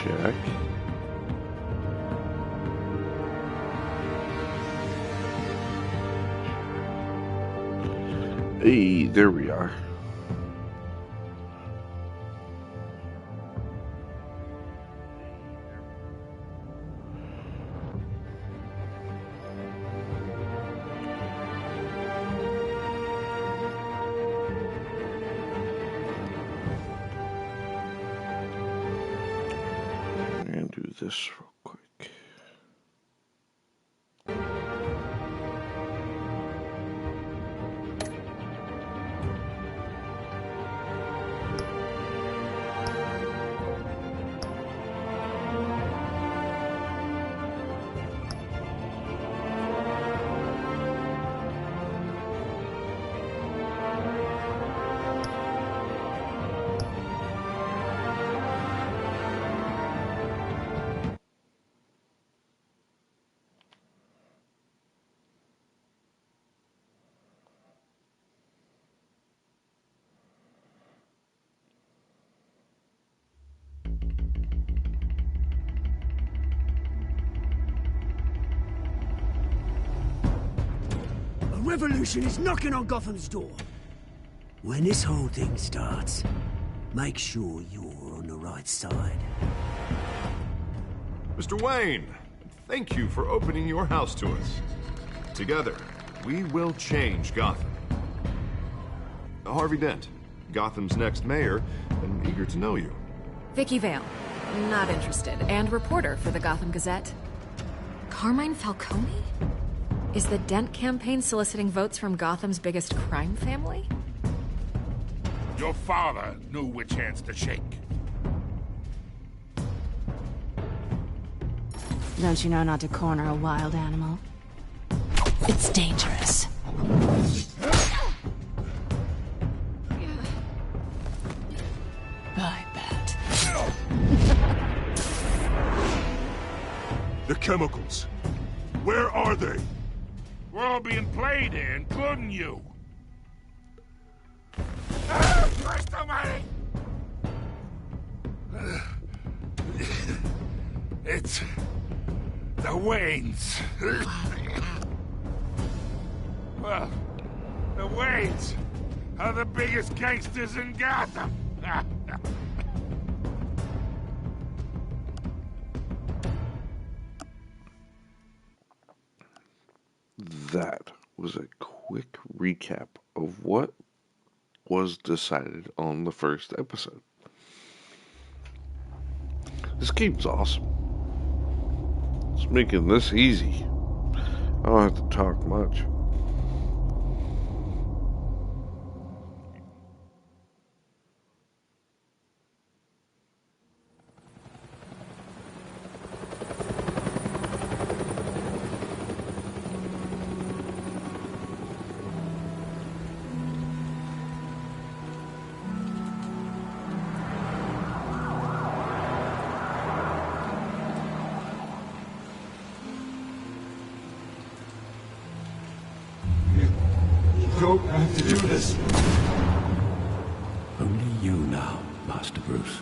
check. Hey, there we are. And do this real quick. Revolution is knocking on Gotham's door. When this whole thing starts, make sure you're on the right side. Mr. Wayne, thank you for opening your house to us. Together, we will change Gotham. Harvey Dent, Gotham's next mayor, and eager to know you. Vicky Vale, not interested, and reporter for the Gotham Gazette. Carmine Falcone? Is the Dent campaign soliciting votes from Gotham's biggest crime family? Your father knew which hands to shake. Don't you know not to corner a wild animal? It's dangerous. I bet. The chemicals. Where are they? We're all being played here, including you. Christ almighty! It's the Waynes. Well, the Waynes are the biggest gangsters in Gotham. That was a quick recap of what was decided on the first episode. This game's awesome. It's making this easy. I don't have to talk much. Don't have to do this. Only you now, Master Bruce.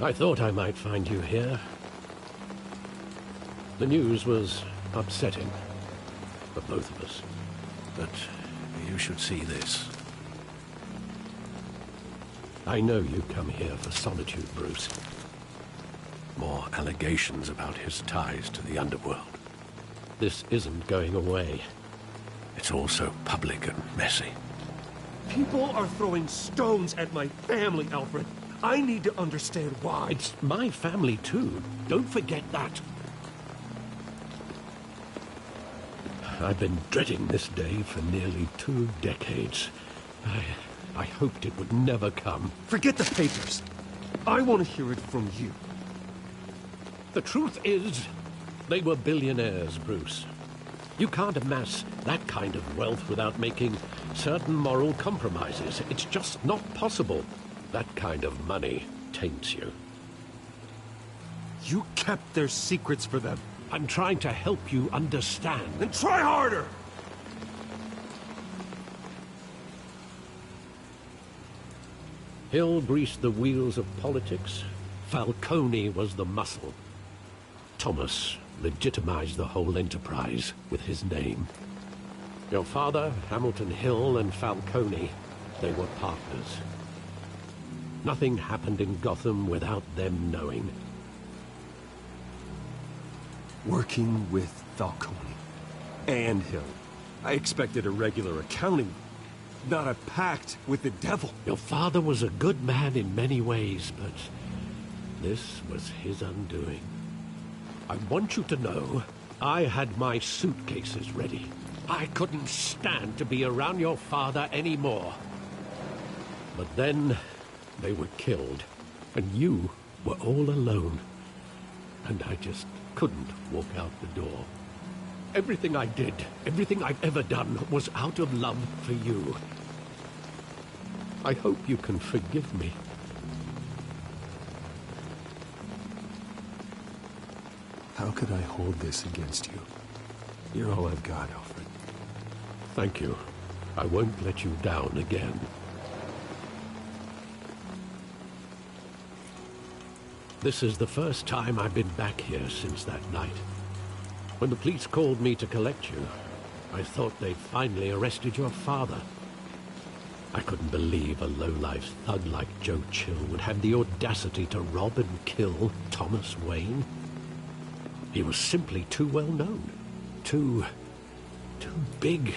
I thought I might find you here. The news was upsetting for both of us. But you should see this. I know you come here for solitude, Bruce. More allegations about his ties to the underworld. This isn't going away. It's all so public and messy. People are throwing stones at my family, Alfred. I need to understand why. It's my family, too. Don't forget that. I've been dreading this day for nearly 2 decades. I hoped it would never come. Forget the papers. I want to hear it from you. The truth is, they were billionaires, Bruce. You can't amass that kind of wealth without making certain moral compromises. It's just not possible. That kind of money taints you. You kept their secrets for them. I'm trying to help you understand. Then try harder! Hill greased the wheels of politics. Falcone was the muscle. Thomas legitimized the whole enterprise with his name. Your father, Hamilton Hill, and Falcone, they were partners. Nothing happened in Gotham without them knowing. Working with Falcone and Hill. I expected a regular accounting, not a pact with the devil. Your father was a good man in many ways, but this was his undoing. I want you to know, I had my suitcases ready. I couldn't stand to be around your father anymore. But then, they were killed, and you were all alone. And I just couldn't walk out the door. Everything I did, everything I've ever done, was out of love for you. I hope you can forgive me. How could I hold this against you? You're all I've got, Alfred. Thank you. I won't let you down again. This is the first time I've been back here since that night. When the police called me to collect you, I thought they'd finally arrested your father. I couldn't believe a low-life thug like Joe Chill would have the audacity to rob and kill Thomas Wayne. He was simply too well known. Too big.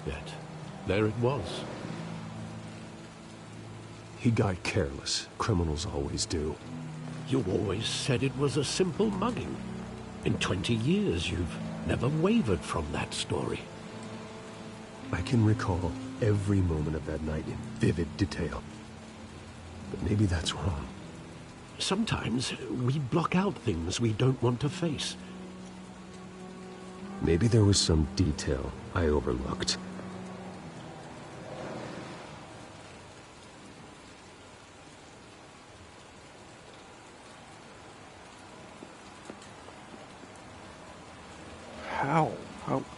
Yet, there it was. He got careless. Criminals always do. You always said it was a simple mugging. In 20 years, you've never wavered from that story. I can recall every moment of that night in vivid detail. But maybe that's wrong. Sometimes we block out things we don't want to face. Maybe there was some detail I overlooked.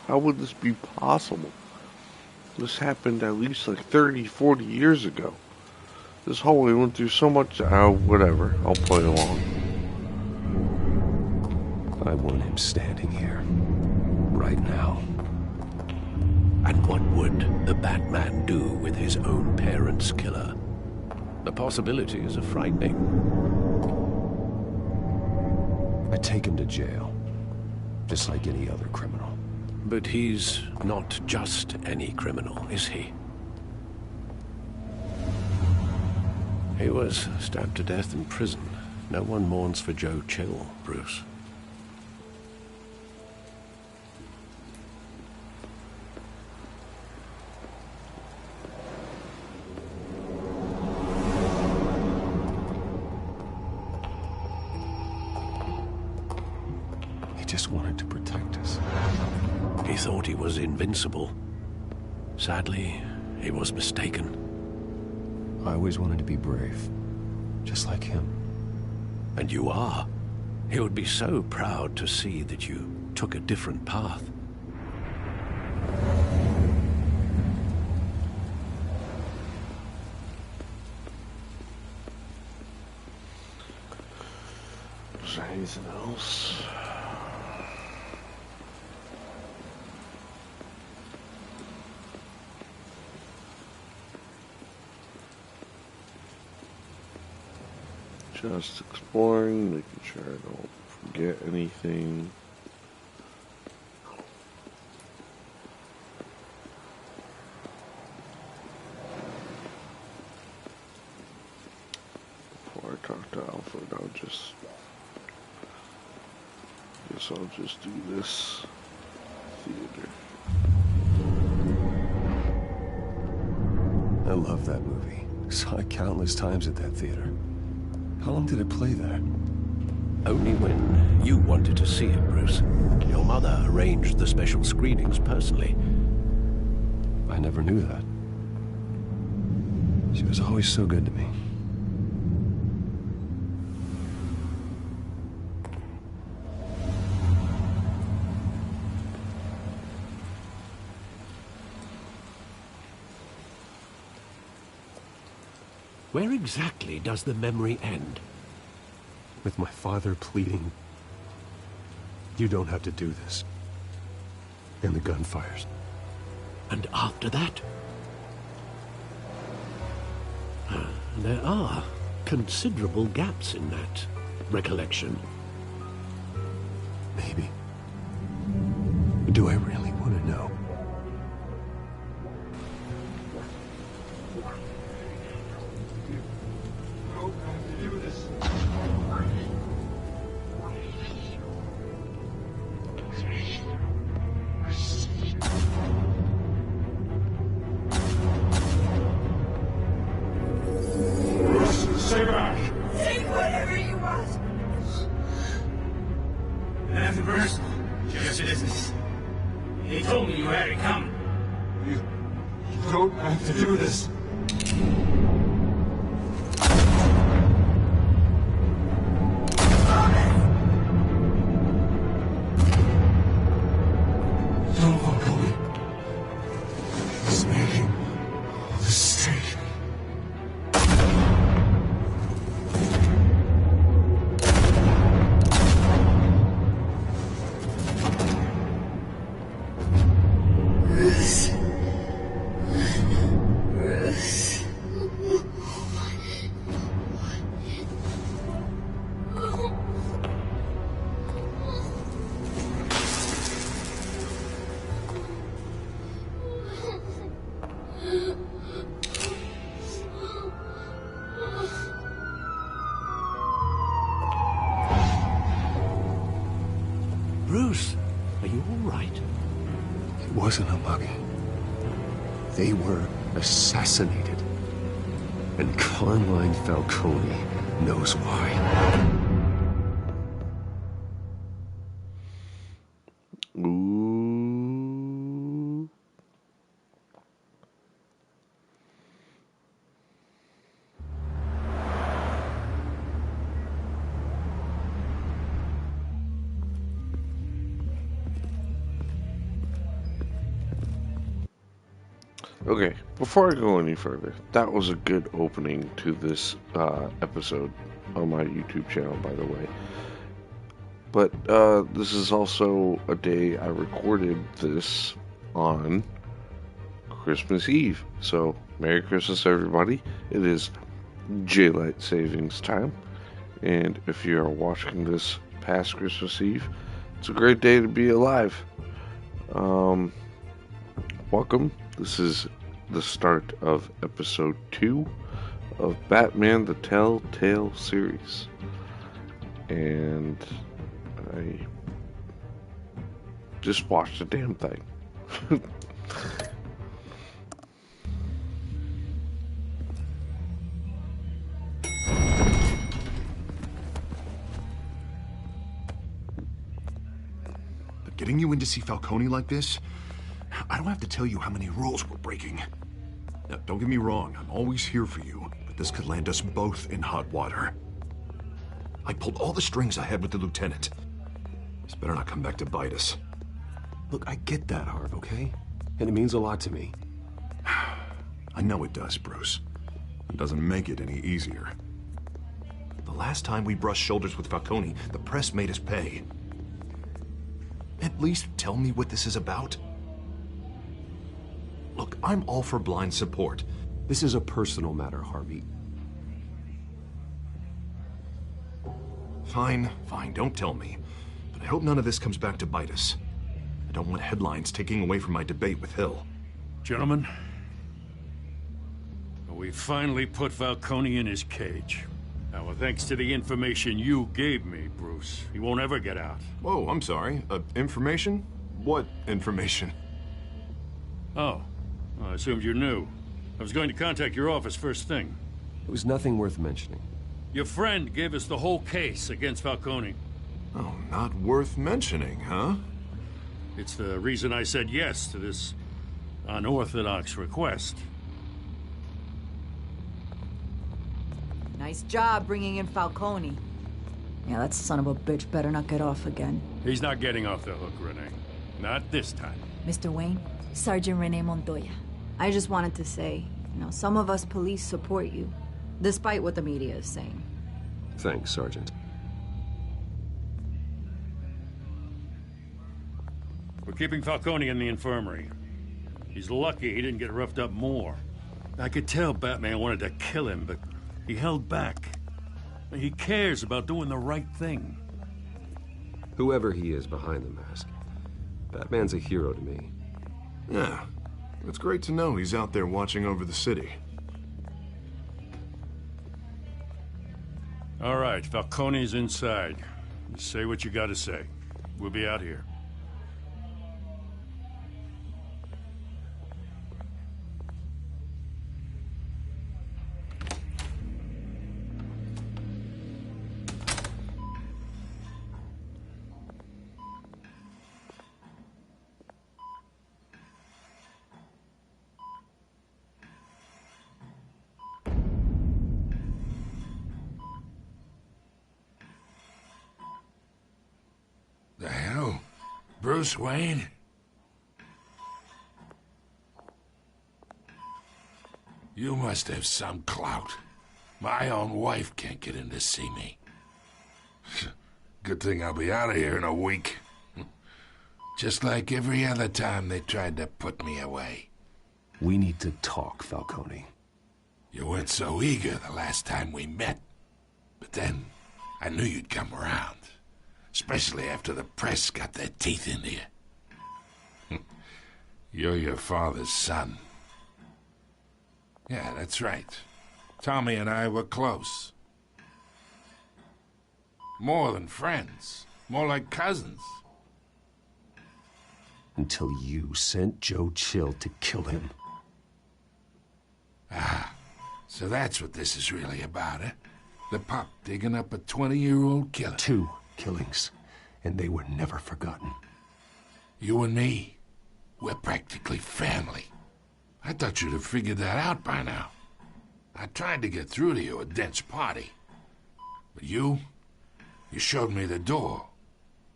How would this be possible? This happened at least like 30, 40 years ago. This hallway went through so much... whatever. I'll play along. I want him standing here. Right now. And what would the Batman do with his own parents' killer? The possibilities are frightening. I take him to jail. Just like any other criminal. But he's not just any criminal, is he? He was stabbed to death in prison. No one mourns for Joe Chill, Bruce. He just wanted to protect us. He thought he was invincible. Sadly, he was mistaken. I always wanted to be brave. Just like him. And you are. He would be so proud to see that you took a different path. Is there anything else? Just exploring, making sure I don't forget anything. Before I talk to Alfred, guess I'll just do this theater. I love that movie. Saw it countless times at that theater. How long did it play there? Only when you wanted to see it, Bruce. Your mother arranged the special screenings personally. I never knew that. She was always so good to me. Where exactly does the memory end? With my father pleading, "You don't have to do this." And the gunfires. And after that? There are considerable gaps in that recollection. Maybe. Do I really want to know? Stay back! Take whatever you want. Nothing personal, just business. He told me you had it coming. You don't have to do this. Don't follow me. He's making a mistake. Bruce, are you all right? It wasn't a muggy. They were assassinated. And Carmine Falcone knows why. Ooh. Okay, before I go any further, that was a good opening to this episode on my YouTube channel, by the way. But this is also a day I recorded this on Christmas Eve. So, Merry Christmas, everybody. It is Jaylight savings time. And if you are watching this past Christmas Eve, it's a great day to be alive. Welcome. This is the start of episode 2 of Batman the Telltale series. And I just watched the damn thing. But getting you in to see Falcone like this, I don't have to tell you how many rules we're breaking. Now, don't get me wrong, I'm always here for you, but this could land us both in hot water. I pulled all the strings I had with the lieutenant. This better not come back to bite us. Look, I get that, Harv, okay? And it means a lot to me. I know it does, Bruce. It doesn't make it any easier. The last time we brushed shoulders with Falcone, the press made us pay. At least tell me what this is about. Look, I'm all for blind support. This is a personal matter, Harvey. Fine, don't tell me. But I hope none of this comes back to bite us. I don't want headlines taking away from my debate with Hill. Gentlemen, we finally put Falcone in his cage. Now, thanks to the information you gave me, Bruce, he won't ever get out. Whoa, I'm sorry. Information? What information? Oh, well, I assumed you knew. I was going to contact your office first thing. It was nothing worth mentioning. Your friend gave us the whole case against Falcone. Oh, not worth mentioning, huh? It's the reason I said yes to this unorthodox request. Nice job bringing in Falcone. Yeah, that son of a bitch better not get off again. He's not getting off the hook, Renee. Not this time. Mr. Wayne, Sergeant Renee Montoya. I just wanted to say, some of us police support you. despite what the media is saying. Thanks, Sergeant. We're keeping Falcone in the infirmary. He's lucky he didn't get roughed up more. I could tell Batman wanted to kill him, but he held back. He cares about doing the right thing. Whoever he is behind the mask, Batman's a hero to me. Yeah, it's great to know he's out there watching over the city. All right, Falcone's inside. You say what you gotta say. We'll be out here. The hell? Bruce Wayne? You must have some clout. My own wife can't get in to see me. Good thing I'll be out of here in a week. Just like every other time they tried to put me away. We need to talk, Falcone. You weren't so eager the last time we met. But then, I knew you'd come around. Especially after the press got their teeth into you. You're your father's son. Yeah, that's right. Tommy and I were close. More than friends. More like cousins. Until you sent Joe Chill to kill him. Ah, so that's what this is really about, eh? The pup digging up a 20-year-old killer. 2 killings, and they were never forgotten. You and me, we're practically family. I thought you'd have figured that out by now. I tried to get through to you at Dent's party. But you showed me the door.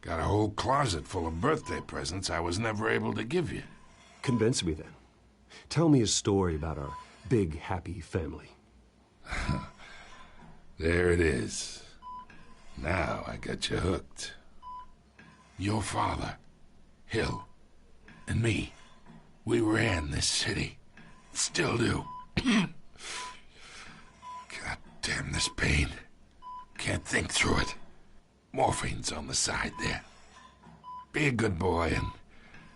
Got a whole closet full of birthday presents I was never able to give you. Convince me then. Tell me a story about our big, happy family. There it is. Now I got you hooked. Your father, Hill, and me, we ran this city. Still do. God damn this pain. Can't think through it. Morphine's on the side there. Be a good boy and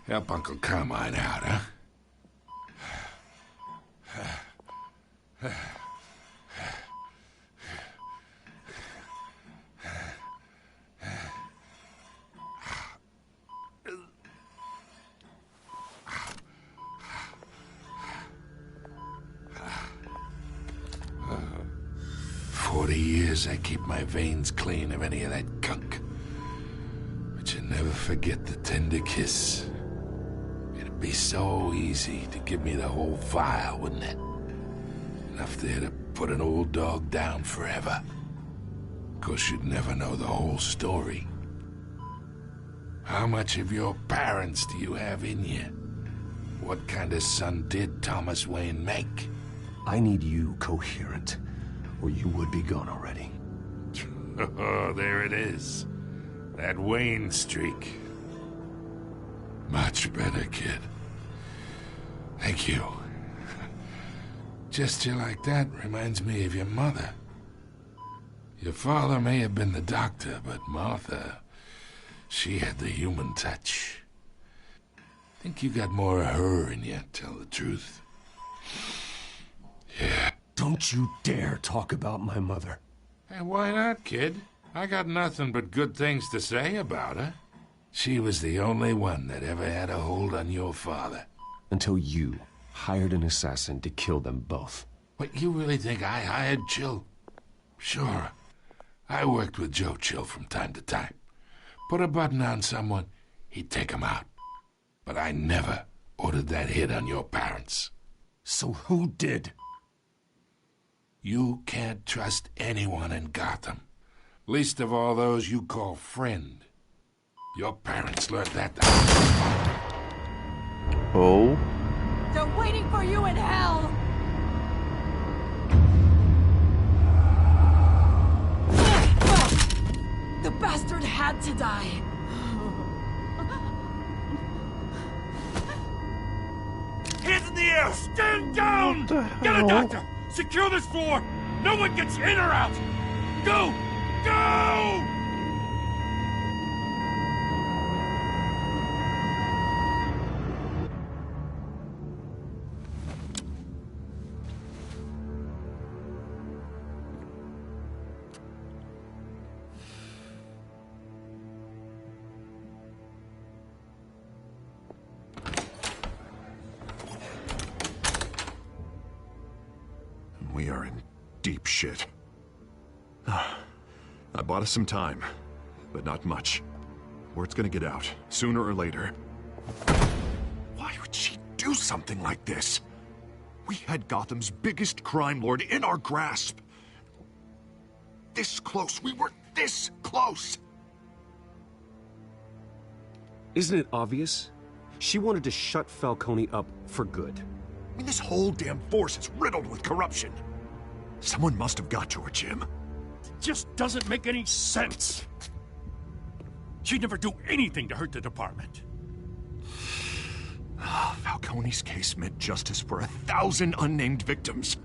help Uncle Carmine out, huh? 40 years I keep my veins clean of any of that gunk. But you never forget the tender kiss. It'd be so easy to give me the whole file, wouldn't it? Enough there to put an old dog down forever. Of course, you'd never know the whole story. How much of your parents do you have in you? What kind of son did Thomas Wayne make? I need you coherent, or you would be gone already. Oh, there it is. That Wayne streak. Much better, kid. Thank you. Gesture like that reminds me of your mother. Your father may have been the doctor, but Martha, she had the human touch. Think you got more of her in you, tell the truth. Yeah. Don't you dare talk about my mother. Hey, why not, kid? I got nothing but good things to say about her. She was the only one that ever had a hold on your father. Until you hired an assassin to kill them both. What, you really think I hired Chill? Sure. I worked with Joe Chill from time to time. Put a button on someone, he'd take him out. But I never ordered that hit on your parents. So who did? You can't trust anyone in Gotham. Least of all those you call friend. Your parents learned that. They're waiting for you in hell! had to die. Hands in the air! Stand down! Get a doctor! Secure this floor! No one gets in or out! Go! Go! We are in deep shit. I bought us some time, but not much. Word's gonna get out, sooner or later. Why would she do something like this? We had Gotham's biggest crime lord in our grasp. This close. We were this close. Isn't it obvious? She wanted to shut Falcone up for good. I mean, this whole damn force is riddled with corruption. Someone must have got to her, Jim. It just doesn't make any sense. She'd never do anything to hurt the department. Falcone's case meant justice for 1,000 unnamed victims.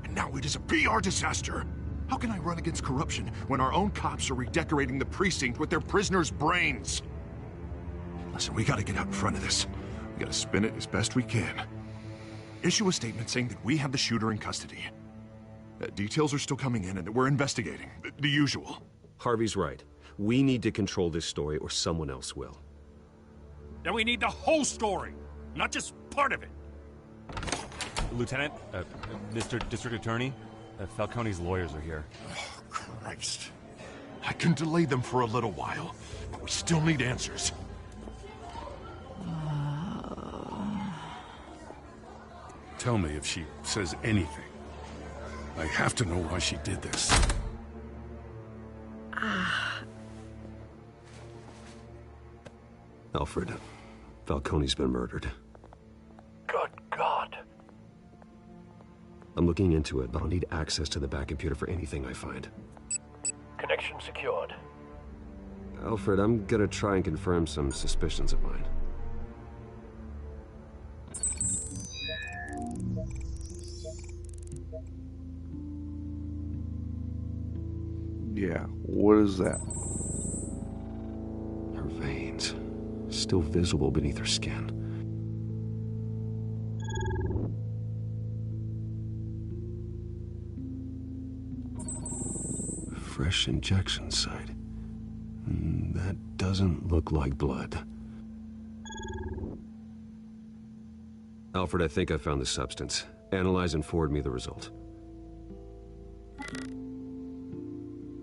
And now it is a PR disaster. How can I run against corruption when our own cops are redecorating the precinct with their prisoners' brains? Listen, we gotta get out in front of this. We gotta spin it as best we can. Issue a statement saying that we have the shooter in custody. Details are still coming in and that we're investigating. The usual. Harvey's right. We need to control this story or someone else will. Then we need the whole story, not just part of it. Lieutenant, Mr. District Attorney, Falcone's lawyers are here. Oh, Christ. I can delay them for a little while, but we still need answers. Tell me if she says anything. I have to know why she did this. Alfred, Falcone's been murdered. Good God. I'm looking into it, but I'll need access to the back computer for anything I find. Connection secured. Alfred, I'm gonna try and confirm some suspicions of mine. Yeah, what is that? Her veins, still visible beneath her skin. Fresh injection site. That doesn't look like blood. Alfred, I think I found the substance. Analyze and forward me the result.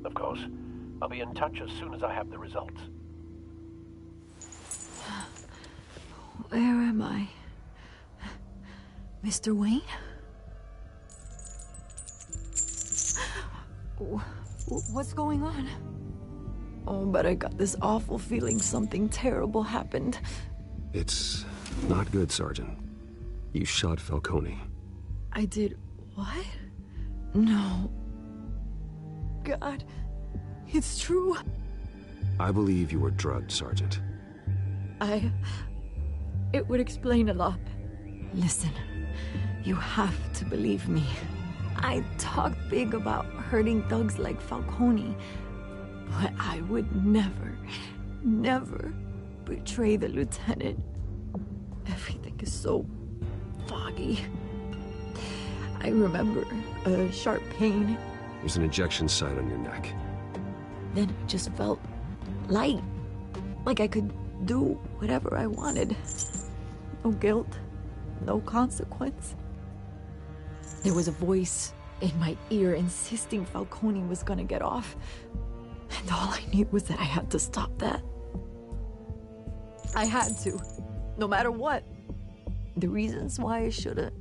Of course. I'll be in touch as soon as I have the results. Where am I? Mr. Wayne? What's going on? Oh, but I got this awful feeling something terrible happened. It's not good, Sergeant. You shot Falcone. I did what? No. God, it's true. I believe you were drugged, Sergeant. It would explain a lot. Listen, you have to believe me. I talked big about hurting thugs like Falcone, but I would never, never betray the lieutenant. Everything is so foggy. I remember a sharp pain. There's an injection site on your neck. Then it just felt light, like I could do whatever I wanted. No guilt, no consequence. There was a voice in my ear insisting Falcone was gonna get off. And all I knew was that I had to stop that. I had to, no matter what. The reasons why I shouldn't,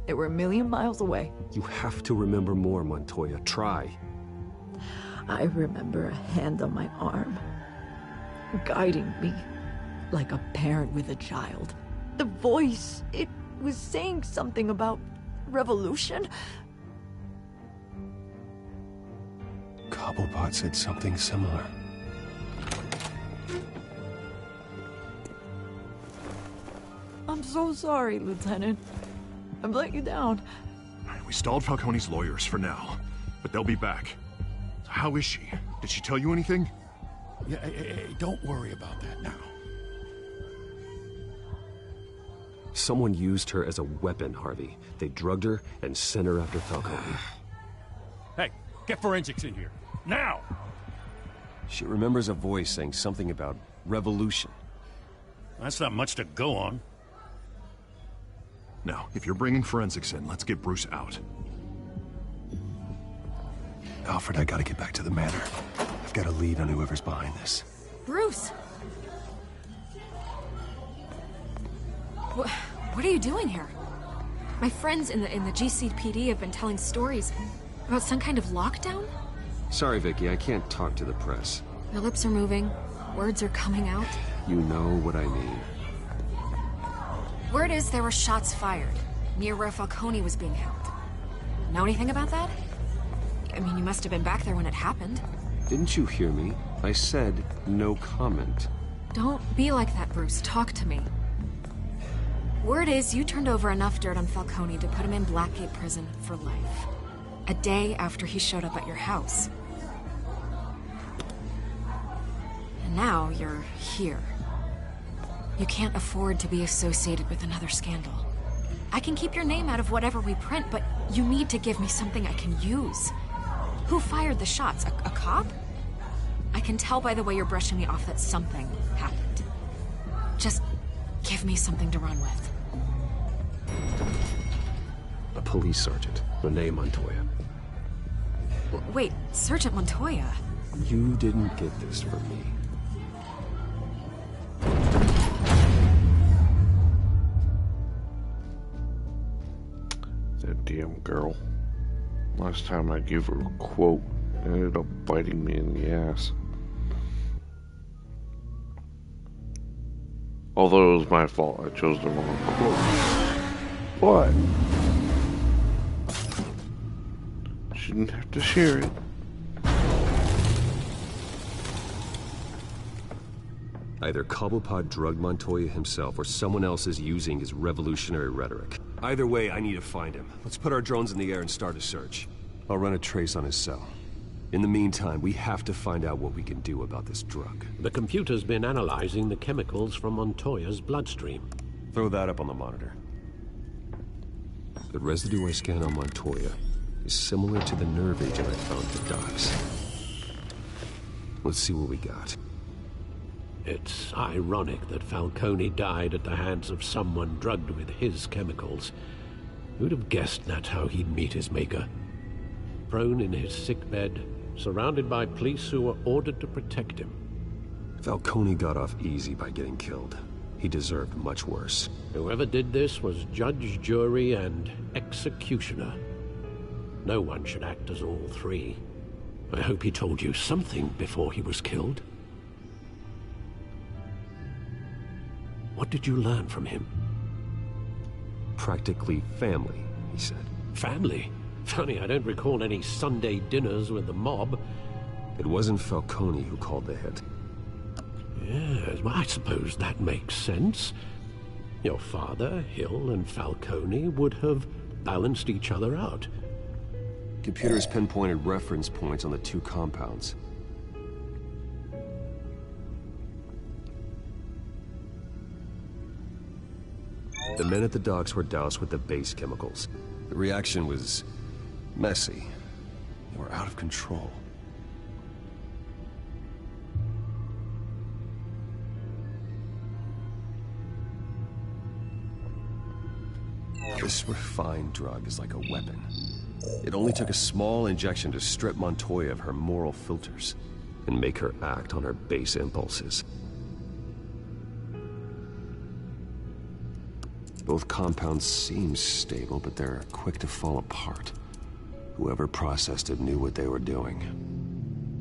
they were a million miles away. You have to remember more, Montoya. Try. I remember a hand on my arm, guiding me like a parent with a child. The voice, it was saying something about revolution. Cobblepot said something similar. I'm so sorry, Lieutenant. I've let you down. We stalled Falcone's lawyers for now, but they'll be back. So how is she? Did she tell you anything? Yeah, hey, don't worry about that now. Someone used her as a weapon, Harvey. They drugged her and sent her after Falcone. Hey, get forensics in here. Now! She remembers a voice saying something about revolution. That's not much to go on. Now, if you're bringing forensics in, let's get Bruce out. Alfred, I gotta get back to the manor. I've got a lead on whoever's behind this. Bruce! What are you doing here? My friends in the GCPD have been telling stories about some kind of lockdown? Sorry, Vicky, I can't talk to the press. Your lips are moving, words are coming out. You know what I mean. Word is there were shots fired near where Falcone was being held. Know anything about that? I mean, you must have been back there when it happened. Didn't you hear me? I said no comment. Don't be like that, Bruce. Talk to me. Word is you turned over enough dirt on Falcone to put him in Blackgate Prison for life. A day after he showed up at your house. And now you're here. You can't afford to be associated with another scandal. I can keep your name out of whatever we print, but you need to give me something I can use. Who fired the shots? A cop? I can tell by the way you're brushing me off that something happened. Just give me something to run with. A police sergeant, Renee Montoya. Wait, Sergeant Montoya? You didn't get this from me. That damn girl. Last time I gave her a quote, it ended up biting me in the ass. Although it was my fault, I chose the wrong quote. What? Shouldn't have to share it. Either Cobblepot drugged Montoya himself or someone else is using his revolutionary rhetoric. Either way, I need to find him. Let's put our drones in the air and start a search. I'll run a trace on his cell. In the meantime, we have to find out what we can do about this drug. The computer's been analyzing the chemicals from Montoya's bloodstream. Throw that up on the monitor. The residue I scanned on Montoya is similar to the nerve agent I found at the docks. Let's see what we got. It's ironic that Falcone died at the hands of someone drugged with his chemicals. Who'd have guessed that's how he'd meet his maker? Prone in his sickbed, surrounded by police who were ordered to protect him. Falcone got off easy by getting killed. He deserved much worse. Whoever did this was judge, jury, and executioner. No one should act as all three. I hope he told you something before he was killed. What did you learn from him? Practically family, he said. Family? Funny, I don't recall any Sunday dinners with the mob. It wasn't Falcone who called the hit. Yes, well, I suppose that makes sense. Your father, Hill, and Falcone would have balanced each other out. Computers pinpointed reference points on the two compounds. The men at the docks were doused with the base chemicals. The reaction was messy. They were out of control. This refined drug is like a weapon. It only took a small injection to strip Montoya of her moral filters and make her act on her base impulses. Both compounds seem stable, but they're quick to fall apart. Whoever processed it knew what they were doing.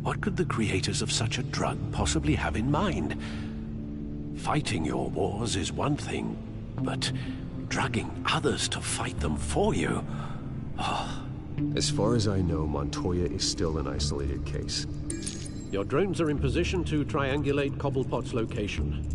What could the creators of such a drug possibly have in mind? Fighting your wars is one thing, but drugging others to fight them for you? Oh. As far as I know, Montoya is still an isolated case. Your drones are in position to triangulate Cobblepot's location.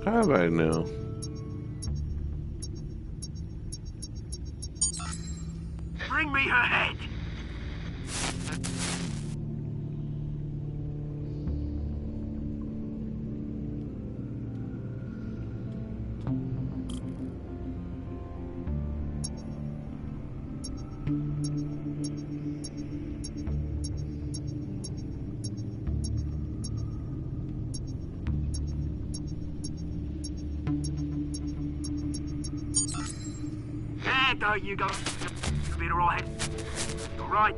How do I know? Bring me her head! There you go. You'll be alright. Alright.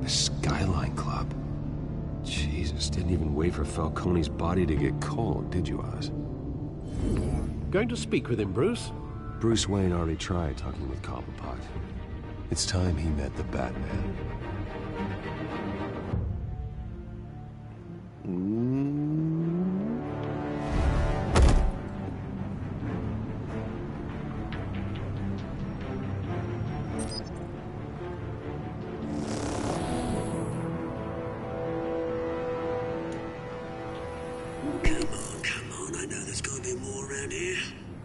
The Skyline Club. Jesus, didn't even wait for Falcone's body to get cold, did you, Oz? Going to speak with him, Bruce? Bruce Wayne already tried talking with Cobblepot. It's time he met the Batman. Come on, I know there's gotta be more around here.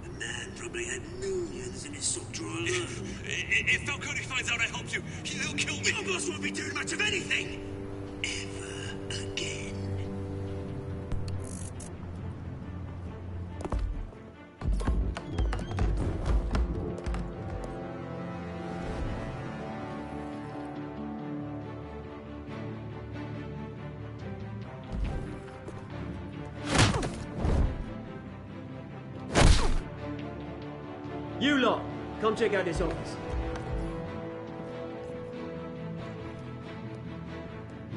The man probably had millions in his sock drawer alone. If Falcone finds out I helped you, he'll kill me. Your boss won't be doing much of anything. Ever again. You lot, come check out this office.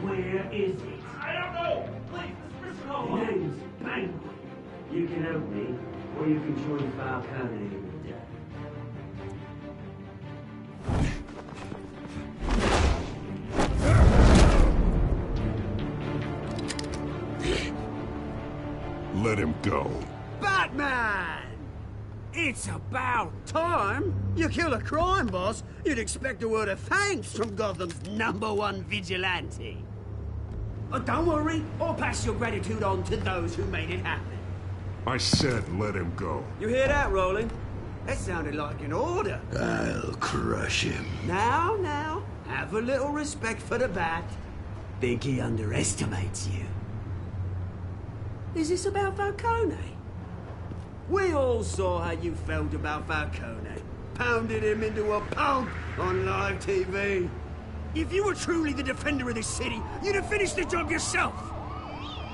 Where is it? I don't know. Please, Mr. Cole. His name's Penguin. You can help me, or you can join Falcone in the day. Let him go. Batman! It's about time. You kill a crime boss, you'd expect a word of thanks from Gotham's #1 vigilante. Oh, don't worry, I'll pass your gratitude on to those who made it happen. I said let him go. You hear that, Roland? That sounded like an order. I'll crush him. Now, have a little respect for the Bat. Think he underestimates you. Is this about Falcone? We all saw how you felt about Falcone. Pounded him into a pulp on live TV. If you were truly the defender of this city, you'd have finished the job yourself.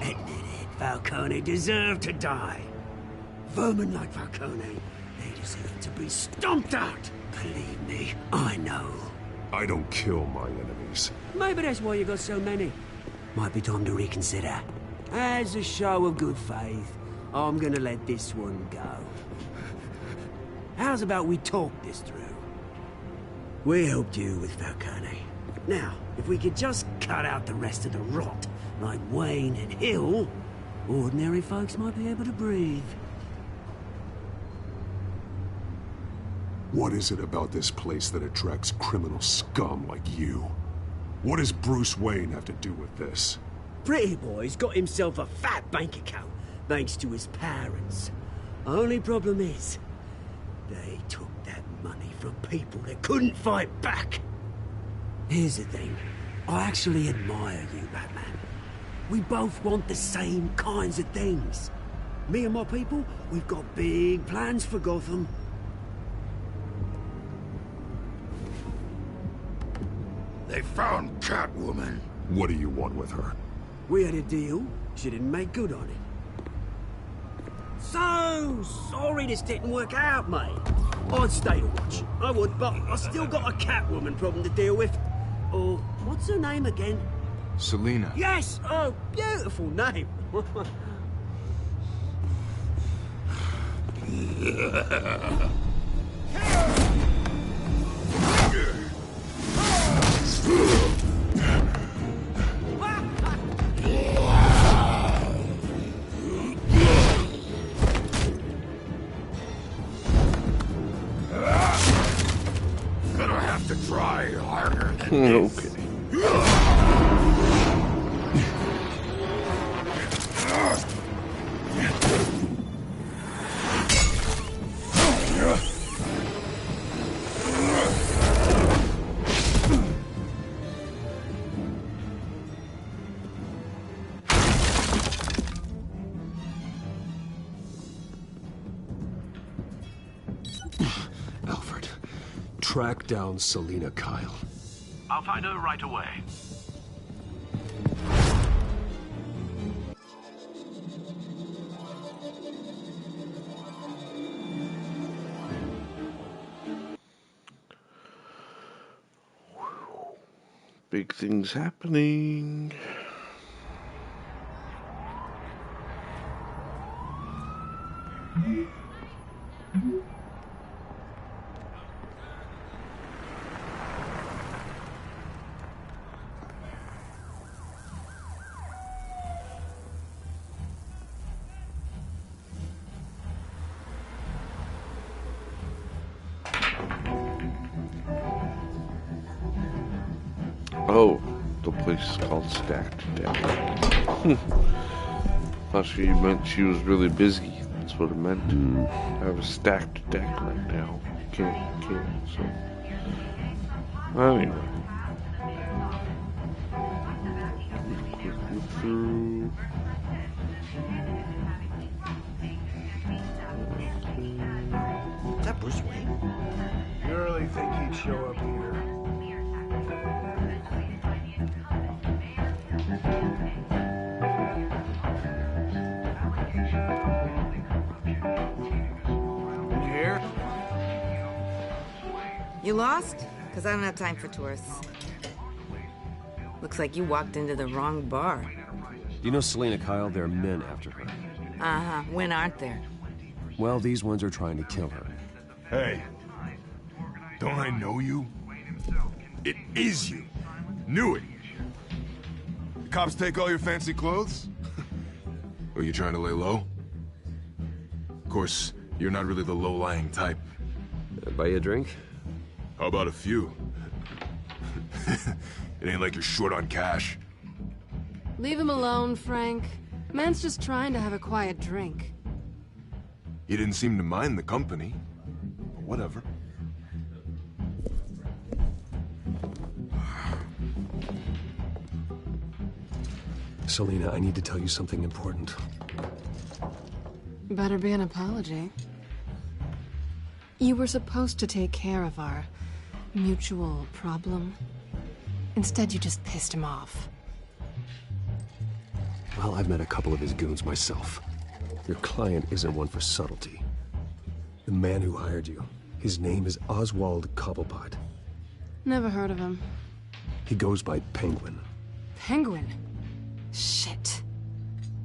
Admit it, Falcone deserved to die. Vermin like Falcone, they deserve to be stomped out. Believe me, I know. I don't kill my enemies. Maybe that's why you got so many. Might be time to reconsider. As a show of good faith, I'm gonna let this one go. How's about we talk this through? We helped you with Falcone. Now, if we could just cut out the rest of the rot, like Wayne and Hill, ordinary folks might be able to breathe. What is it about this place that attracts criminal scum like you? What does Bruce Wayne have to do with this? Pretty Boy's got himself a fat bank account, thanks to his parents. Only problem is, they took that money from people that couldn't fight back. Here's the thing. I actually admire you, Batman. We both want the same kinds of things. Me and my people, we've got big plans for Gotham. They found Catwoman. What do you want with her? We had a deal. She didn't make good on it. So sorry this didn't work out, mate. I'd stay to watch. I would, but I still got a Catwoman problem to deal with. Oh, what's her name again? Selina. Yes! Oh, beautiful name. Okay. Alfred, track down Selina Kyle. I'll find her right away. Big things happening. Oh, the place is called Stacked Deck. Thought she meant she was really busy. That's what it meant. I have a stacked deck right now. Can't, so. Anyway. Quick look through. Is that Bruce Wayne? You really think he'd show up here? Here? You lost? Because I don't have time for tourists. Looks like you walked into the wrong bar. Do you know Selina Kyle? There are men after her. Uh-huh. When aren't there? Well, these ones are trying to kill her. Hey, don't I know you? It is you. Knew it. The cops take all your fancy clothes? Are you trying to lay low? Of course, you're not really the low-lying type. Buy you a drink? How about a few? It ain't like you're short on cash. Leave him alone, Frank. Man's just trying to have a quiet drink. You didn't seem to mind the company. But whatever. Selina, I need to tell you something important. Better be an apology. You were supposed to take care of our mutual problem. Instead, you just pissed him off. Well, I've met a couple of his goons myself. Your client isn't one for subtlety. The man who hired you, his name is Oswald Cobblepot. Never heard of him. He goes by Penguin. Penguin? Shit.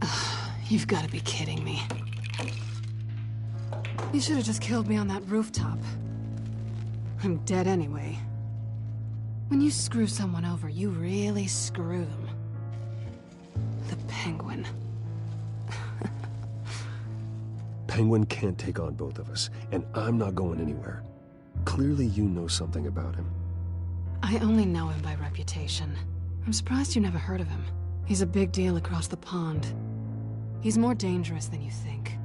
Ugh, you've got to be kidding me. You should have just killed me on that rooftop. I'm dead anyway. When you screw someone over, you really screw them. The Penguin. Penguin can't take on both of us, and I'm not going anywhere. Clearly you know something about him. I only know him by reputation. I'm surprised you never heard of him. He's a big deal across the pond. He's more dangerous than you think.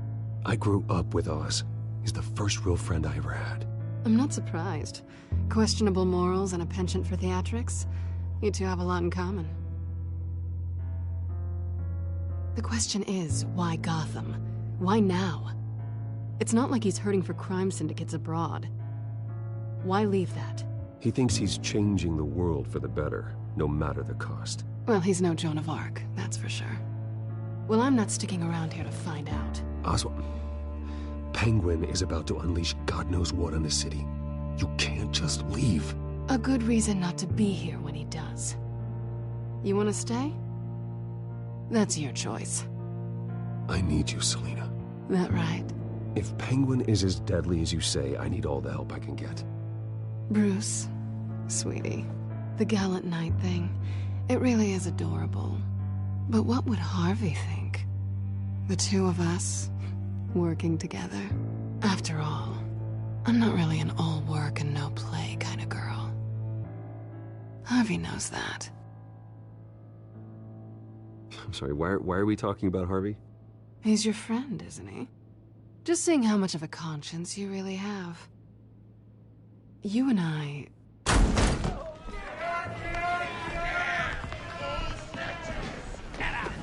I grew up with Oz. He's the first real friend I ever had. I'm not surprised. Questionable morals and a penchant for theatrics. You two have a lot in common. The question is, why Gotham? Why now? It's not like he's hurting for crime syndicates abroad. Why leave that? He thinks he's changing the world for the better, no matter the cost. Well, he's no Joan of Arc, that's for sure. Well, I'm not sticking around here to find out. Oswald, Penguin is about to unleash God knows what on the city. You can't just leave. A good reason not to be here when he does. You want to stay? That's your choice. I need you, Selina. That right? If Penguin is as deadly as you say, I need all the help I can get. Bruce, sweetie, the gallant knight thing, it really is adorable. But what would Harvey think? The two of us, working together. After all, I'm not really an all work and no play kind of girl. Harvey knows that. I'm sorry, why are we talking about Harvey? He's your friend, isn't he? Just seeing how much of a conscience you really have. You and I...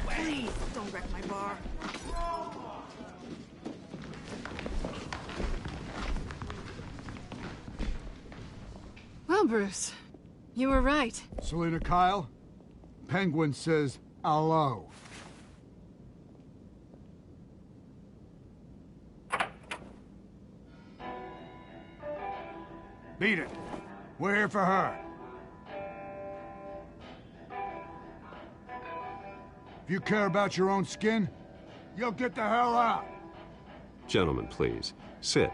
Please, don't wreck my bar. Well, Bruce, you were right. Selina Kyle, Penguin says hello. Beat it. We're here for her. If you care about your own skin, you'll get the hell out. Gentlemen, please. Sit.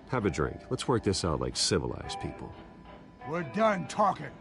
Have a drink. Let's work this out like civilized people. We're done talking.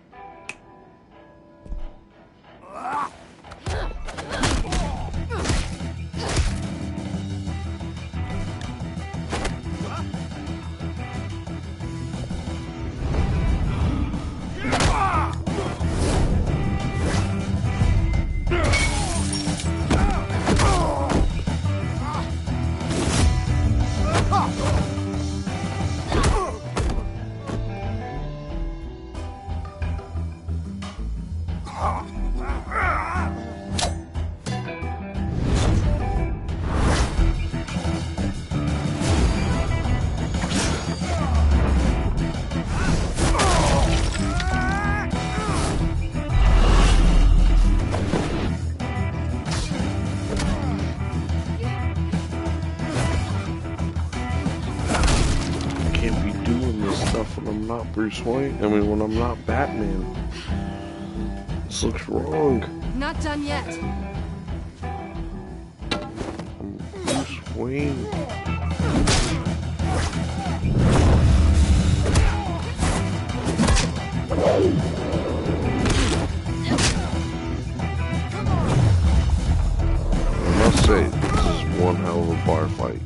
Bruce Wayne. I mean, when I'm not Batman. This looks wrong. Not done yet. I'm Bruce Wayne. I must say, this is one hell of a bar fight.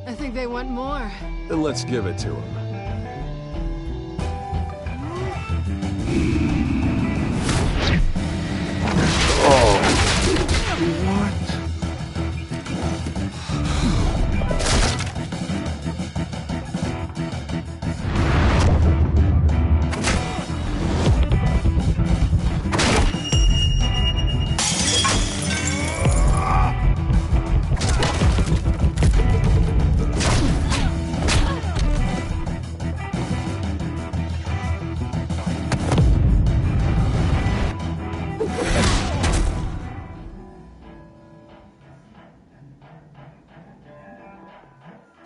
I think they want more. Then let's give it to them.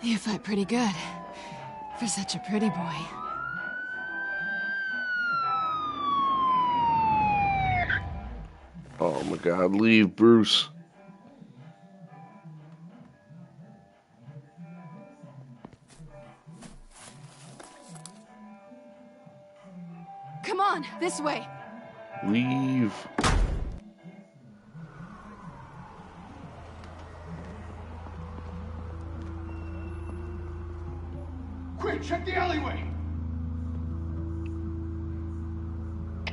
You fight pretty good. For such a pretty boy. Oh my god, leave, Bruce. Come on, this way. Leave. Quick, check the alleyway!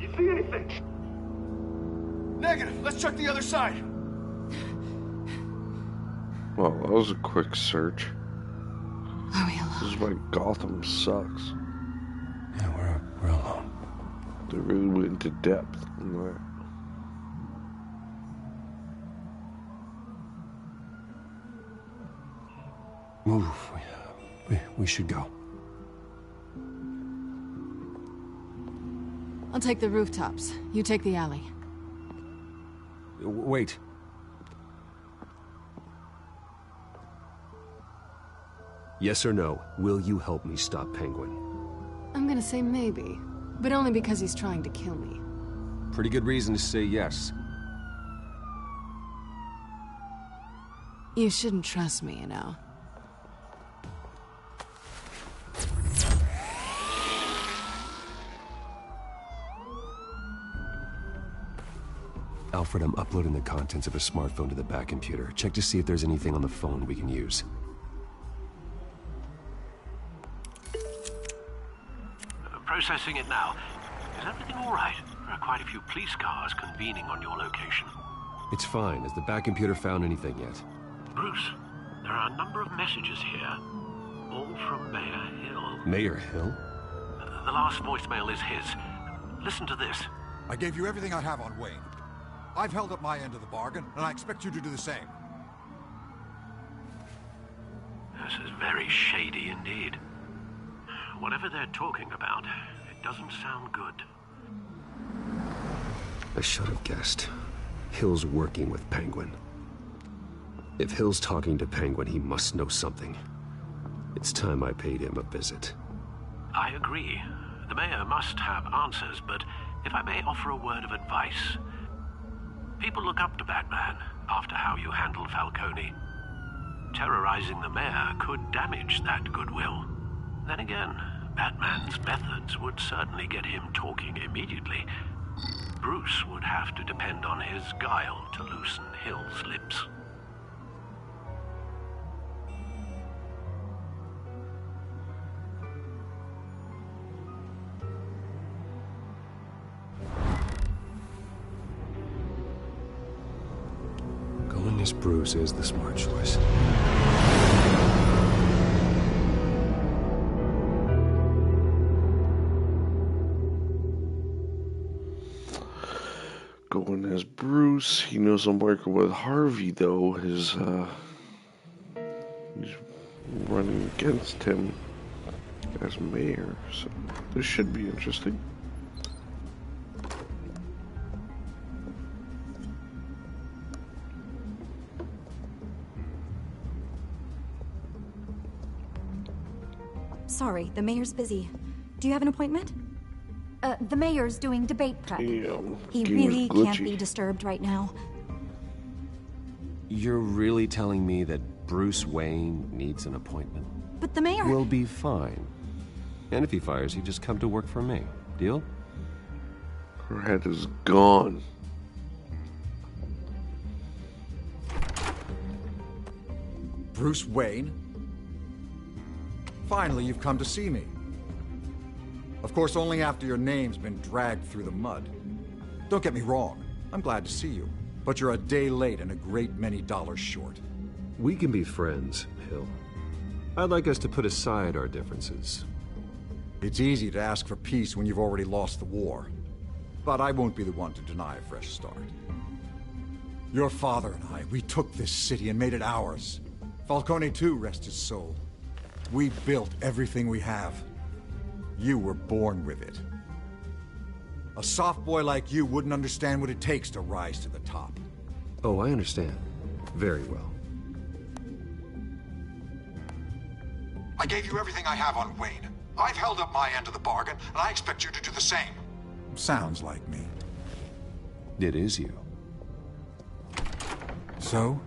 You see anything? Negative. Let's check the other side. Well, that was a quick search. Are we alone? This is why Gotham sucks. Yeah, we're alone. They really went into depth in that. Move. We should go. I'll take the rooftops. You take the alley. Wait. Yes or no, will you help me stop Penguin? I'm gonna say maybe, but only because he's trying to kill me. Pretty good reason to say yes. You shouldn't trust me, you know. Alfred, I'm uploading the contents of a smartphone to the back computer. Check to see if there's anything on the phone we can use. processing it now. Is everything all right? There are quite a few police cars convening on your location. It's fine. Has the back computer found anything yet? Bruce, there are a number of messages here, all from Mayor Hill. Mayor Hill? The last voicemail is his. Listen to this. I gave you everything I have on Wayne. I've held up my end of the bargain, and I expect you to do the same. This is very shady indeed. Whatever they're talking about, it doesn't sound good. I should have guessed. Hill's working with Penguin. If Hill's talking to Penguin, he must know something. It's time I paid him a visit. I agree. The mayor must have answers, but if I may offer a word of advice. People look up to Batman after how you handled Falcone. Terrorizing the mayor could damage that goodwill. Then again, Batman's methods would certainly get him talking immediately. Bruce would have to depend on his guile to loosen Hill's lips. Going as Bruce is the smart choice. Going as Bruce. He knows I'm working with Harvey, though. He's running against him as mayor. So this should be interesting. Sorry, the mayor's busy. Do you have an appointment? The mayor's doing debate prep. He really can't be disturbed right now. You're really telling me that Bruce Wayne needs an appointment? But the mayor... We'll be fine. And if he fires, you just come to work for me. Deal? Her head is gone. Bruce Wayne? Finally, you've come to see me. Of course, only after your name's been dragged through the mud. Don't get me wrong, I'm glad to see you. But you're a day late and a great many dollars short. We can be friends, Hill. I'd like us to put aside our differences. It's easy to ask for peace when you've already lost the war. But I won't be the one to deny a fresh start. Your father and I, we took this city and made it ours. Falcone too, rest his soul. We built everything we have. You were born with it. A soft boy like you wouldn't understand what it takes to rise to the top. Oh, I understand. Very well. I gave you everything I have on Wayne. I've held up my end of the bargain, and I expect you to do the same. Sounds like me. It is you. So,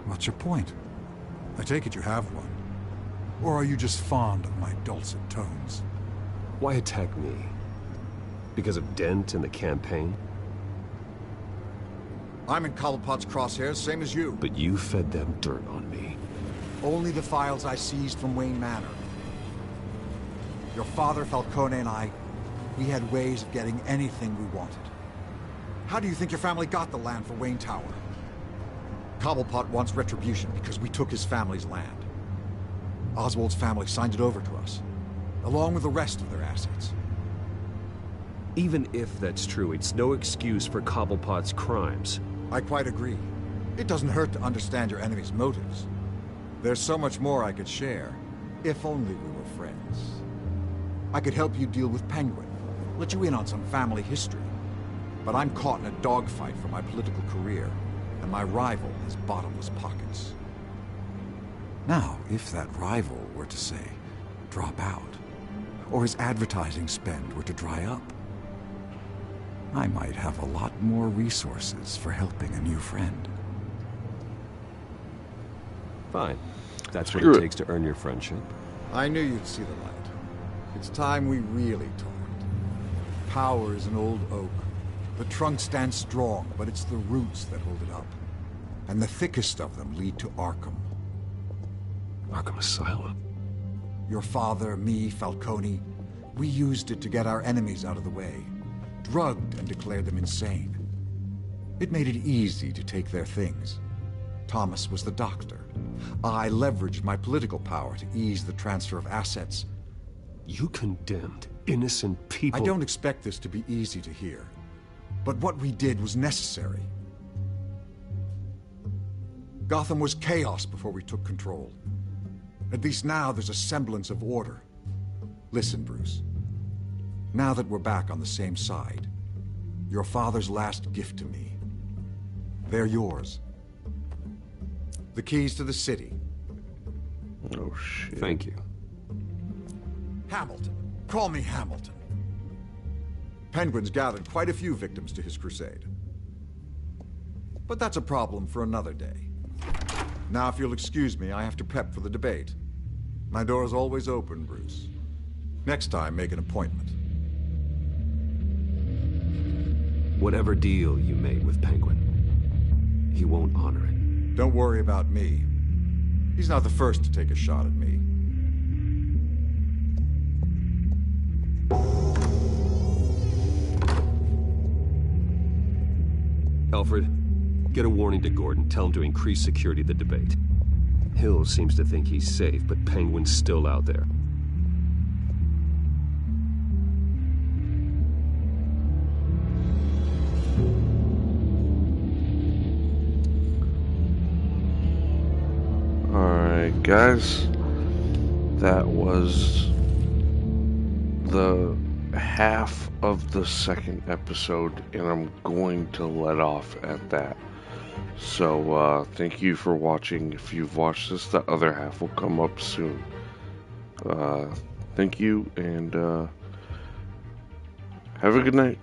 what's your point? I take it you have one. Or are you just fond of my dulcet tones? Why attack me? Because of Dent and the campaign? I'm in Cobblepot's crosshairs, same as you. But you fed them dirt on me. Only the files I seized from Wayne Manor. Your father, Falcone, and I, we had ways of getting anything we wanted. How do you think your family got the land for Wayne Tower? Cobblepot wants retribution because we took his family's land. Oswald's family signed it over to us, along with the rest of their assets. Even if that's true, it's no excuse for Cobblepot's crimes. I quite agree. It doesn't hurt to understand your enemy's motives. There's so much more I could share, if only we were friends. I could help you deal with Penguin, let you in on some family history. But I'm caught in a dogfight for my political career, and my rival has bottomless pockets. Now, if that rival were to say, drop out, or his advertising spend were to dry up, I might have a lot more resources for helping a new friend. Fine. That's what it takes to earn your friendship. I knew you'd see the light. It's time we really talked. Power is an old oak. The trunk stands strong, but it's the roots that hold it up. And the thickest of them lead to Arkham. Arkham Asylum? Your father, me, Falcone, We used it to get our enemies out of the way, drugged and declared them insane. It made it easy to take their things. Thomas was the doctor. I leveraged my political power to ease the transfer of assets. You condemned innocent people. I don't expect this to be easy to hear, but what we did was necessary. Gotham was chaos before we took control. At least now there's a semblance of order. Listen, Bruce. Now that we're back on the same side, your father's last gift to me, they're yours. The keys to the city. Oh, shit. Thank you. Hamilton. Call me Hamilton. Penguin's gathered quite a few victims to his crusade. But that's a problem for another day. Now, if you'll excuse me, I have to prep for the debate. My door is always open, Bruce. Next time, make an appointment. Whatever deal you made with Penguin, he won't honor it. Don't worry about me. He's not the first to take a shot at me. Alfred, get a warning to Gordon. Tell him to increase security at the debate. Hill seems to think he's safe, but Penguin's still out there. Alright, guys. That was the half of the second episode, and I'm going to let off at that. So, thank you for watching. If you've watched this, the other half will come up soon. Thank you, and have a good night.